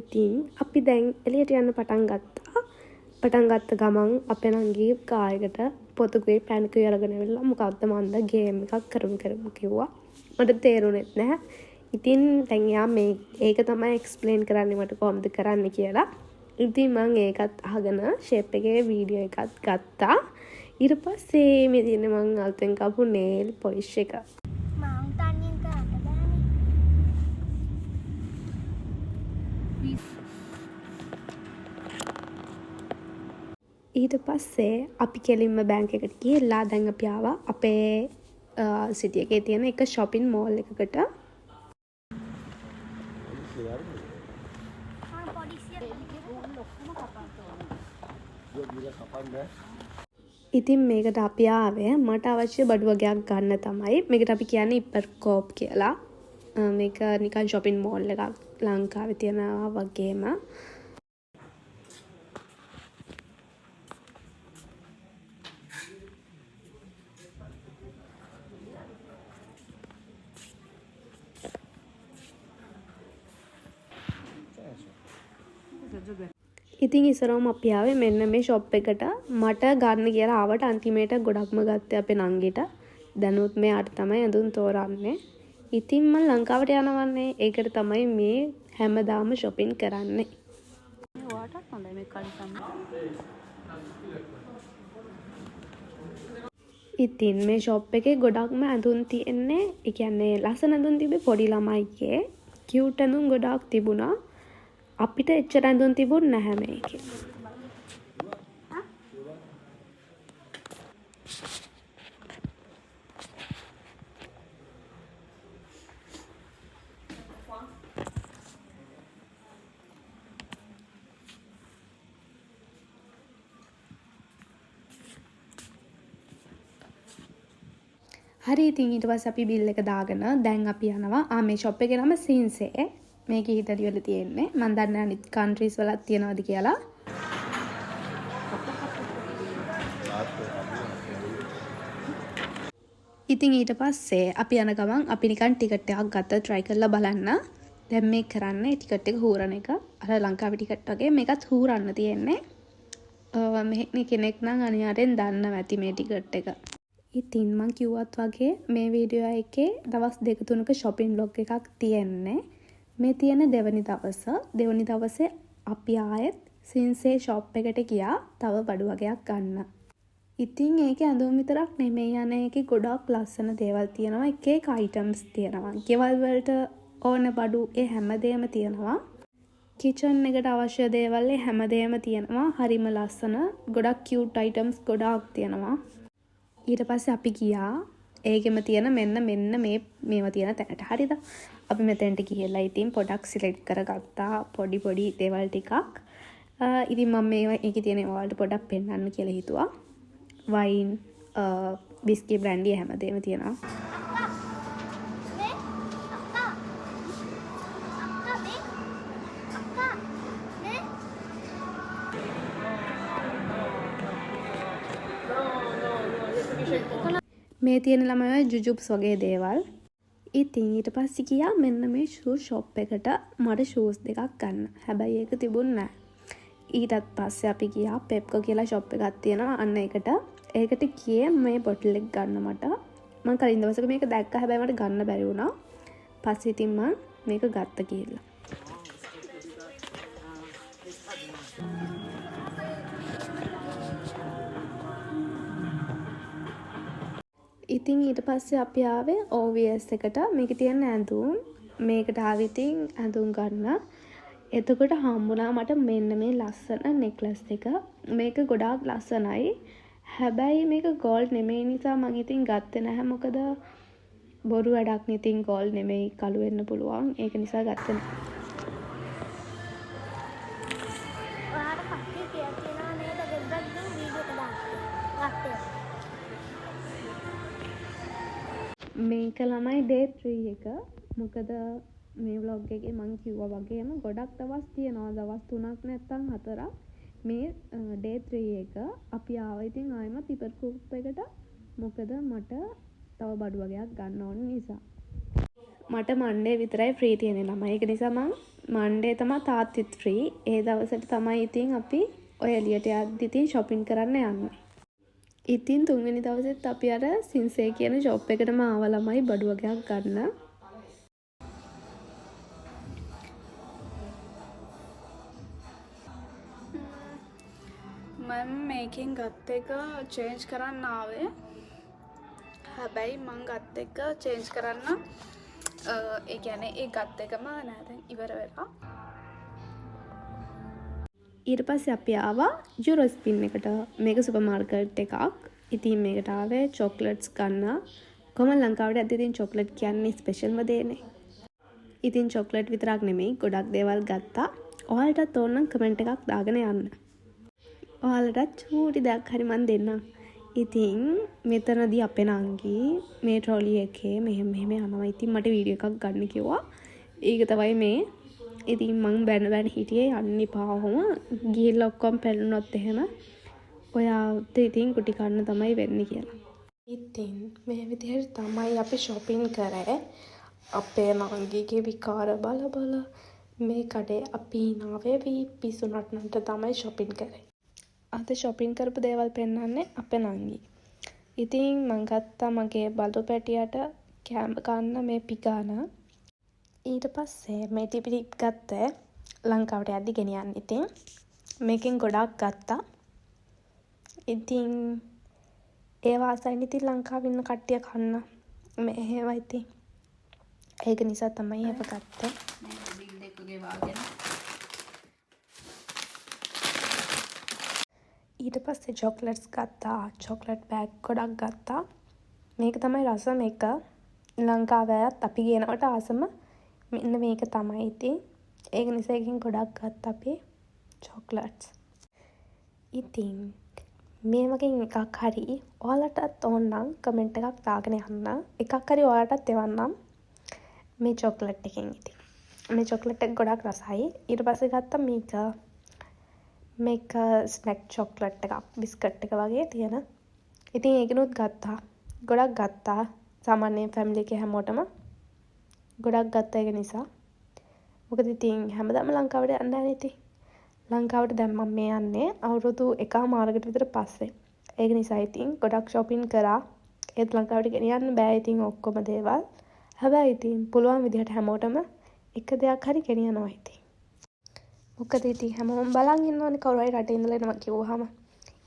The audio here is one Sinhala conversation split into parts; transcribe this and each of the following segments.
ඉතින් අපි දැන් එළියට යන්න පටන් ගත්තා. පටන් ගත්ත ගමන් අපේ නංගි කායකට පොතුකුයි පැණිකුයි අරගෙන ඇවිල්ලා මොකක්ද මන්ද ගේම් එකක් කරමු කිව්වා. මට තේරුණෙත් නැහැ. ඉතින් දැන් යා ඒක තමයි එක්ස්ප්ලেইন කරන්නේ මට කොහොමද කරන්න කියලා. ඉතින් මම ඒකත් අහගෙන ෂේප් එකේ වීඩියෝ එකක් ගත්තා. ඊට පස්සේ මේ තියෙන මම අලුතෙන් කපපු නේල් පොලිෂ් එක. ඊට පස්සේ අපි කෙලින්ම බැංක් එකට ගිහලා දැන් අපි ආවා අපේ සිටි එකේ තියෙන එක shopping mall එකකට. ඉතින් මේකට අපි ආවේ මට අවශ්‍ය බඩු වගේක් ගන්න තමයි. මේකට අපි කියන්නේ ඉපර්කෝප් කියලා. මේක නිකන් shopping mall එකක් ලංකාවේ තියෙනවා වගේම. ඉතින් ඉස්සරවම අපි ආවේ මෙන්න මේ ෂොප් එකට. මට ගන්න කියලා ආවට අන්තිමේට ගොඩක්ම ගත්තේ අපේ නංගිට. දැනුත් මෙයාට තමයි ඇඳුම් තෝරන්නේ. ඉතින් මම ලංකාවට යනවන්නේ. ඒකට තමයි මේ හැමදාම shopping කරන්නේ. ඔයාටත් හොඳයි මේ කඩසම්. ඉතින් මේ ෂොප් එකේ ගොඩක්ම ඇඳුම් තියෙන්නේ. ඒ කියන්නේ ලස්සන ඇඳුම් තිබේ පොඩි ළමයිගේ. කියුට් ඇඳුම් ගොඩක් තිබුණා. අපිට එච්චර ඇඳුම් තිබුණ නැහැ මේකේ. හරි ඉතින් ඊට පස්සේ අපි බිල් එක දාගෙන දැන් අපි යනවා මේ ෂොප් එකේ නම සින්සේ. මේකේ ඉතාලි වල තියෙන්නේ. මම දන්නේ නැහැ අනිත් කන්ට්‍රීස් වලත් තියෙනවද කියලා. ඉතින් ඊට පස්සේ අපි යන ගමන් අපි නිකන් ටිකට් එකක් ගත්තා try කරලා බලන්න. දැන් මේක කරන්නේ ටිකට් එක හූරන එක. අර ලංකාවේ ටිකට් වගේ මේකත් හූරන්න තියෙන්නේ. මෙහෙ කෙනෙක් නම් අනිවාර්යෙන් දන්නවා ඇති මේ ටිකට් එක. ඉතින් මම කිව්වත් වගේ මේ වීඩියෝ එකේ දවස් 2-3ක shopping vlog එකක් තියෙන්නේ. මේ තියෙන දෙවනි දවසේ අපි ආයෙත් සින්සේ ෂොප් එකට ගියා තව බඩු වගේක් ගන්න. ඉතින් ඒකේ ඇඳුම් විතරක් නෙමෙයි යන්නේ ඒකේ ගොඩක් ලස්සන දේවල් තියෙනවා. එක එක අයිටම්ස් තියෙනවා. ගෙවල් වලට ඕන බඩු ඒ හැමදේම තියෙනවා. කිචන් එකට අවශ්‍ය දේවල් ඒ හැමදේම තියෙනවා. හරිම ලස්සන. ගොඩක් කියුට් අයිටම්ස් ගොඩක් තියෙනවා. ඊට පස්සේ අපි ගියා ඒකෙම තියෙන මෙන්න මේවා තියෙන තැනට. හරිද? අපි මෙතෙන්ට ගිහලා ඉතින් පොඩක් සිලෙක්ට් කරගත්තා පොඩි දේවල් ටිකක්. ඉතින් මම මේවා ඒකේ තියෙන ඒවා වලට පොඩක් පෙන්නන්න කියලා හිතුවා. වයින්, විස්කි, බ්‍රැන්ඩි හැමදේම තියෙනවා. මේ තියෙන ළමයි ජුජුබ්ස් වගේ දේවල්. ඉතින් ඊට පස්සේ ගියා මෙන්න මේ ෂූ ෂොප් එකට මට ෂූස් දෙකක් ගන්න. හැබැයි ඒක තිබුණ නැහැ. ඊටත් පස්සේ අපි ගියා පෙප්කෝ කියලා ෂොප් එකක් තියෙනවා අන්න ඒකට. ඒකට ගියේ මේ බොටල් එක ගන්න මට. මම කලින් දවසක මේක දැක්කා හැබැයි මට ගන්න බැරි වුණා. පස්සේ ඉතින් මම මේක ගත්ත කියලා. ඉතින් ඊට පස්සේ අපි ආවේ OVS එකට. මේකේ තියෙන ඇඳුම් මේකට ආවේ ඉතින් ඇඳුම් ගන්න. එතකොට හම්බුණා මට මෙන්න මේ ලස්සන නෙක්ලස් එක. මේක ගොඩාක් ලස්සනයි. හැබැයි මේක ගෝල්ඩ් නෙමෙයි නිසා මම ඉතින් ගත්තේ නැහැ. මොකද බොරු වැඩක් නේ ඉතින් ගෝල්ඩ් නෙමෙයි කළු වෙන්න පුළුවන්. ඒක නිසා ගත්තේ නැහැ. ඔයාලට පස්සේ කියලා තියෙනවා නේද වෙබ්බෙන් වීඩියෝ එක දාන්න. මේක ළමයි day 3 එක. මොකද මේ vlog එකේ මම කිව්වා වගේම ගොඩක් දවස් තියෙනවා. දවස් 3ක් නැත්නම් 4ක්. මේ day 3 එක අපි ආවා ඉතින් ආයෙමත් ඉපර්කෝප් එකට. මොකද මට තව බඩු වගේක් ගන්න ඕන නිසා. මට මන්ඩේ විතරයි ෆ්‍රී තියෙන්නේ ළමයි. ඒක නිසා මම මන්ඩේ තමයි තාත්තිත් ෆ්‍රී. ඒ දවසට තමයි ඉතින් අපි ඔය එළියට යද්දි ඉතින් shopping කරන්න යන්නේ. ඉතින් තුන්වෙනි දවසෙත් අපි අර සින්සේ කියන shop එකටම ආව ළමයි බඩු වගේක් ගන්න. මම මේකෙන් ගත්ත එක චේන්ජ් කරන්න ආවේ. හැබැයි මං ගත්ත එක චේන්ජ් කරන්න ඒ කියන්නේ ඒ ගත්ත එකම නෑ දැන් ඉවර වෙලා. ඊට පස්සේ අපි ආවා යුරෝස්පින් එකට. මේක සුපර් මාකට් එකක්. ඉතින් මේකට ආවේ චොක්ලට්ස් ගන්න. කොහොම ලංකාවට ඇද්දි ඉතින් චොක්ලට් කියන්නේ ස්පෙෂල්ම දේනේ. ඉතින් චොක්ලට් විතරක් නෙමෙයි ගොඩක් දේවල් ගත්තා. ඔයාලටත් ඕන නම් කමෙන්ට් එකක් දාගෙන යන්න. ඔයාලටත් චූටි දෙයක් හරි මන් දෙන්නම්. ඉතින් මෙතනදී අපේ නංගි මේ ට්‍රොලි එකේ මෙහෙම යනවා. ඉතින් මට වීඩියෝ එකක් ගන්න කිව්වා. ඒක තමයි මේ. ඉතින් මං බැන හිටියේ යන්න එපා ඔහොම. ගිහිල්ලා ඔක්කොම පැලුනොත් එහෙම ඔයාට ඉතින් කුටි කන්න තමයි වෙන්නේ කියලා. ඉතින් මේ විදිහට තමයි අපි shopping කරේ. අපේ නංගිගේ විකාර බල මේ කඩේ අපි නාවේ පිසුනට්නට තමයි shopping කරේ. අද shopping කරපු දේවල් පෙන්නන්නේ අපේ නංගි. ඉතින් මං ගත්තා මගේ බලු පැටියට කෑම කන්න මේ පිගාන. ඊට පස්සේ මේ ටිපිටික් ගත්තේ ලංකාවට යද්දි ගෙනියන්න. ඉතින් මේකෙන් ගොඩක් ගත්තා. ඉතින් ඒ වාසයින් ඉතින් ලංකාවේ ඉන්න කට්ටිය කන්න මේ හේවා ඉතින් ඒක නිසා තමයි අප ගත්තේ. මේ බිල් දෙකගේ වාගෙන. ඊට පස්සේ චොක්ලට්ස් ගත්තා. චොක්ලට් බෑග් ගොඩක් ගත්තා. මේක තමයි රසම එක. ලංකාවේත් අපි ගෙනවට ආසම මෙන්න මේක තමයි ඉතින්. ඒක නිසා එකකින් ගොඩක් ගත්තා අපි චොක්ලට්ස්. ඉතින් මේ වගේ එකක් හරි ඔයාලටත් ඕන නම් කමෙන්ට් එකක් දාගෙන යන්න. එකක් හරි ඔයාලටත් එවන්නම් මේ චොක්ලට් එකෙන් ඉතින්. මේ චොක්ලට් එක ගොඩක් රසයි. ඊට පස්සේ ගත්තා මේක ස්නැක් චොක්ලට් එකක් බිස්කට් එක වගේ තියෙන. ඉතින් ඒකනොත් ගත්තා. ගොඩක් ගත්තා. සාමාන්‍යයෙන් ෆැමිලි එකේ හැමෝටම ගොඩක් ගත්තා ඒක නිසා. මොකද ඉතින් හැමදාම ලංකාවට යන්න නැහැ ඉතින්. ලංකාවට දැන් මම මේ යන්නේ අවුරුදු 1මාරකට විතර පස්සේ. ඒක නිසා ඉතින් ගොඩක් shopping කරා. ඒත් ලංකාවට ගෙනියන්න බෑ ඉතින් ඔක්කොම දේවල්. හැබැයි ඉතින් පුළුවන් විදිහට හැමෝටම එක දෙයක් හරි ගෙනියනවා ඉතින්. මොකද ඉතින් හැමෝම බලන් ඉන්නවනේ කවුරු හරි රටේ ඉඳලා එනවා කිව්වහම.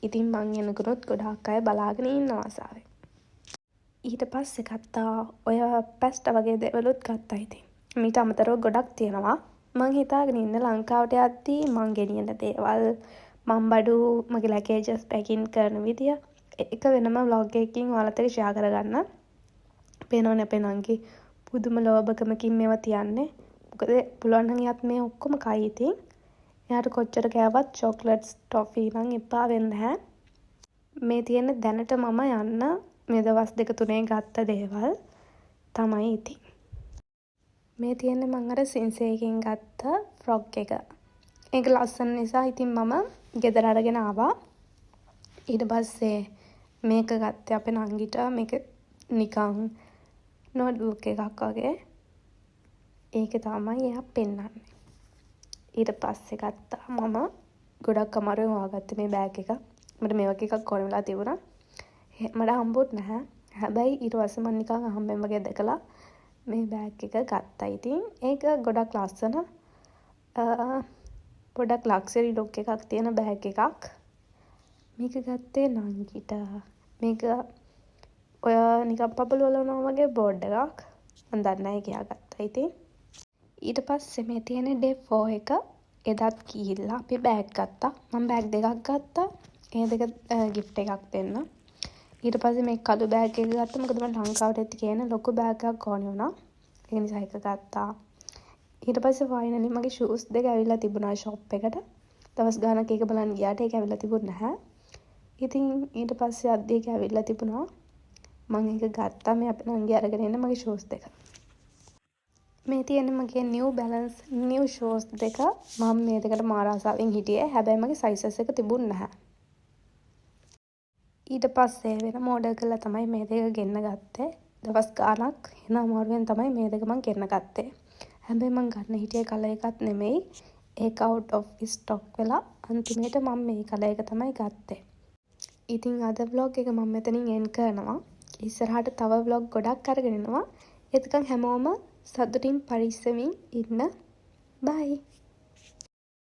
ඉතින් මං එනකොත් ගොඩාක් අය බලාගෙන ඉන්නවා ආසාවෙන්. ඊට පස්සේ ගත්තා ඔය පැස්ටා වගේ දේවලුත් ගත්තා ඉතින්. මීට අමතරව ගොඩක් තියෙනවා. මං හිතාගෙන ඉන්න ලංකාවට යද්දී මං ගෙනියන දේවල් මං බඩු මගේ ලගේජස් පැකින් කරන විදිය එක වෙනම vlog එකකින් ඔයාලත් එක්ක share කරගන්න. පේනවනේ අපේ නංගි පුදුම ලෝභකමකින් මේවා තියන්නේ. මොකද පුළුවන් නම් එයාත් මේ ඔක්කොම කයි ඉතින්. එයාට කොච්චර කෑවත් චොක්ලට්ස් ටොෆී නම් එපා වෙන්නේ නැහැ. මේ තියෙන දැනට මම යන්න මේ දවස් 2-3 ගත්ත දේවල් තමයි ඉතින්. මේ තියෙන්නේ මම අර සින්සේගෙන් ගත්ත ෆ්‍රොක් එක. ඒක ලස්සන නිසා ඉතින් මම ගෙදර අරගෙන ආවා. ඊට පස්සේ මේක ගත්තේ අපේ නංගිට. මේක නිකන් නෝට්බුක් එකක් වගේ. ඒක තමයි එයා පෙන්නන්නේ. ඊට පස්සේ ගත්තා මම ගොඩක් අමාරුවෙන් හොයාගත්තේ මේ බෑග් එක. මට මේ වගේ එකක් ඕන වෙලා තිබුණා. මට හම්බුත් නැහැ. හැබැයි ඊට පස්සේ මම නිකන් අහම්බෙන් වගේ දැකලා මේ බෑග් එක ගත්තා ඉතින්. ඒක ගොඩක් ලස්සන. පොඩක් ලක්සරි ලුක් එකක් තියෙන බෑග් එකක්. මේක ගත්තේ නංගිට. මේක ඔය නිකන් පබළු වලනවා වගේ බෝඩ් එකක්. මම දන්නේ නැහැ ගියා ගත්තා ඉතින්. ඊට පස්සේ මේ තියෙන day 4 එක එදත් ගිහිල්ලා අපි බෑග් ගත්තා. මම බෑග් දෙකක් ගත්තා. ඒ දෙක gift එකක් දෙන්න. ඊට පස්සේ මේ කළු බෑග් එක ගත්තා. මොකද මම ලංකාවට ඇති කියන ලොකු බෑග් එකක් ඕනේ වුණා. ඒ නිසා ඒක ගත්තා. ඊට පස්සේ finally මගේ shoes දෙක ඇවිල්ලා තිබුණා shop එකට. දවස් ගානක් ඒක බලන්න ගියාට ඒක ඇවිල්ලා තිබුණ නැහැ. ඉතින් ඊට පස්සේ අද්දි ඒක ඇවිල්ලා තිබුණා. මම ඒක ගත්තා. මේ අපේ නංගි අරගෙන එන්න මගේ shoes දෙක. මේ තියෙන්නේ මගේ new balance new shoes දෙක. මම මේ දෙකට මාර ආසාවෙන් හිටියේ. හැබැයි මගේ sizes එක තිබුණ නැහැ. ඊට පස්සේ වෙන order කරලා තමයි මේ දෙක ගෙන්න ගත්තේ. දවස් ගානක් එන අමාරුවෙන් තමයි මේ දෙක මම ගෙන්න ගත්තේ. හැබැයි මං ගන්න හිටිය කලර් එකත් නෙමෙයි. ඒක out of stock වෙලා අන්තිමේට මම මේ කලර් එක තමයි ගත්තේ. ඉතින් අද vlog එක මම මෙතනින් end කරනවා. ඉස්සරහට තව vlog ගොඩක් අරගෙන එනවා. එතකන් හැමෝම සතුටින් පරිස්සමින් ඉන්න. bye.